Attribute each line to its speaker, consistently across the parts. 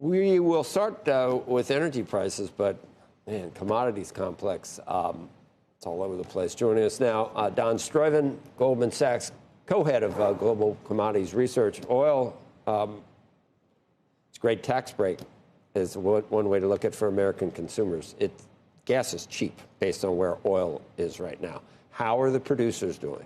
Speaker 1: We will start with energy prices, but man, commodities complex, it's all over the place. Joining us now, Daan Struyven, Goldman Sachs, co-head of global commodities research. Oil, it's a great tax break is one way to look at it for American consumers. Gas is cheap based on where oil is right now. How are the producers doing?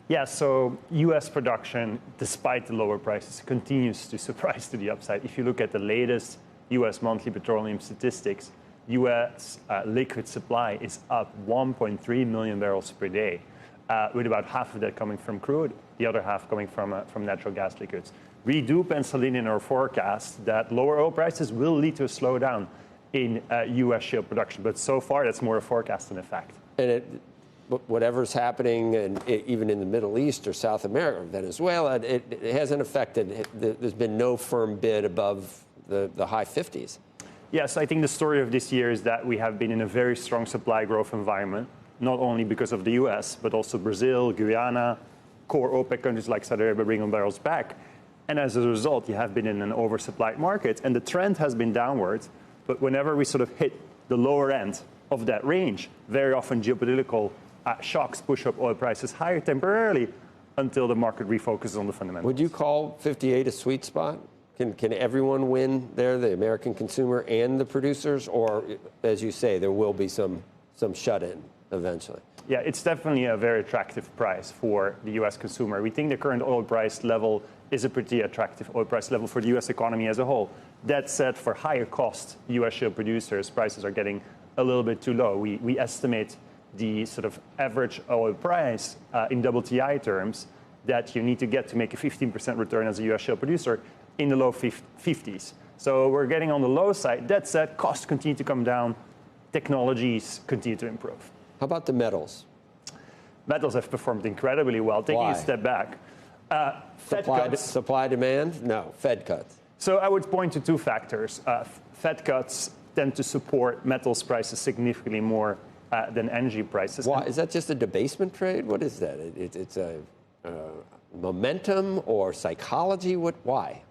Speaker 2: Yeah, so U.S. production, despite the lower prices, continues to surprise to the upside. If you look at the latest U.S. monthly petroleum statistics, U.S. liquid supply is up 1.3 million barrels per day, with about half of that coming from crude, the other half coming from natural gas liquids. We do pencil in our forecast that lower oil prices will lead to a slowdown in U.S. shale production, but so far that's more a forecast than a fact.
Speaker 1: And whatever's happening, and even in the Middle East or South America, or Venezuela, it hasn't affected. There's been no firm bid above the high 50s.
Speaker 2: Yes, I think the story of this year is that we have been in a very strong supply growth environment, not only because of the U.S., but also Brazil, Guyana, core OPEC countries like Saudi Arabia bringing barrels back. And as a result, you have been in an oversupplied market, and the trend has been downwards. But whenever we sort of hit the lower end of that range, very often geopolitical shocks push up oil prices higher temporarily until the market refocuses on the fundamentals.
Speaker 1: Would you call 58 a sweet spot? Can everyone win there, the American consumer and the producers? Or, as you say, there will be some shut-in eventually?
Speaker 2: Yeah, it's definitely a very attractive price for the U.S. consumer. We think the current oil price level is a pretty attractive oil price level for the U.S. economy as a whole. That said, for higher cost U.S. shale producers, prices are getting a little bit too low. We estimate the sort of average oil price in WTI terms that you need to get to make a 15% return as a U.S. shale producer in the low 50s. So we're getting on the low side. That said, costs continue to come down. Technologies continue to improve.
Speaker 1: How about the metals?
Speaker 2: Metals have performed incredibly well. Taking a step back.
Speaker 1: Supply demand? No, Fed cuts.
Speaker 2: So I would point to two factors. Fed cuts tend to support metals prices significantly more than energy prices.
Speaker 1: Why? Is that just a debasement trade? What is that? It's a momentum or psychology? Why?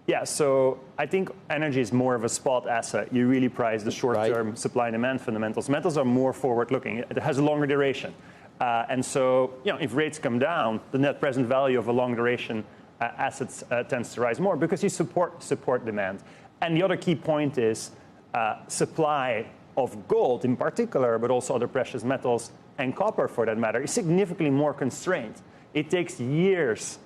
Speaker 2: Yeah, so I think energy is more of a spot asset. You really price the short-term supply and demand fundamentals. Metals are more forward-looking. It has a longer duration. And so, if rates come down, the net present value of a long-duration assets tends to rise more because you support demand. And the other key point is supply of gold in particular, but also other precious metals and copper for that matter, is significantly more constrained. It takes years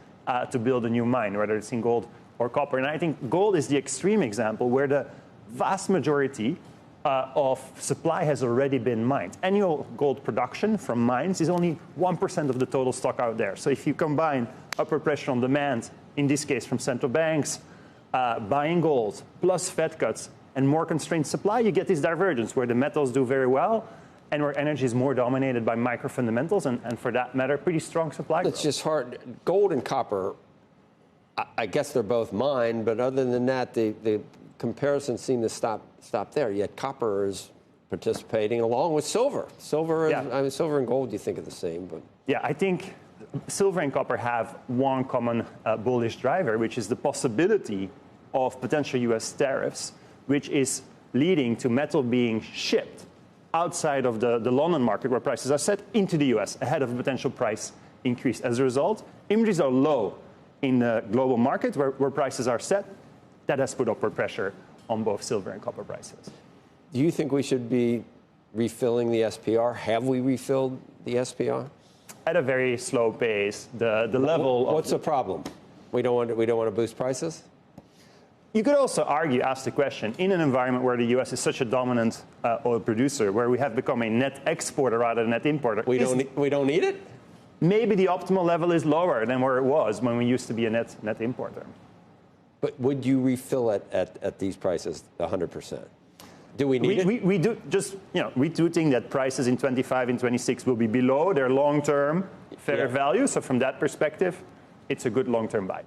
Speaker 2: to build a new mine, whether it's in gold or copper. And I think gold is the extreme example where the vast majority of supply has already been mined. Annual gold production from mines is only 1% of the total stock out there. So if you combine upward pressure on demand, in this case from central banks, buying gold, plus Fed cuts, and more constrained supply, you get this divergence where the metals do very well and where energy is more dominated by micro fundamentals and for that matter, pretty strong supply growth.
Speaker 1: It's just hard. Gold and copper, I guess they're both mined, but other than that, the comparisons seem to stop there. Yet copper is participating along with silver. Silver and gold, you think are the same, but
Speaker 2: yeah, I think silver and copper have one common bullish driver, which is the possibility of potential U.S. tariffs, which is leading to metal being shipped outside of the London market where prices are set into the U.S. ahead of a potential price increase. As a result, inventories are low in the global market where prices are set. That has put upward pressure on both silver and copper prices.
Speaker 1: Do you think we should be refilling the SPR? Have we refilled the SPR?
Speaker 2: At a very slow pace. The level.
Speaker 1: What's the problem? We don't want to boost prices?
Speaker 2: You could also ask the question, in an environment where the U.S. is such a dominant oil producer, where we have become a net exporter rather than net importer.
Speaker 1: We don't need it?
Speaker 2: Maybe the optimal level is lower than where it was when we used to be a net importer.
Speaker 1: But would you refill it at these prices 100%? Do we need it?
Speaker 2: We do think that prices in 25 and 26 will be below their long-term fair value. So from that perspective, it's a good long-term buy.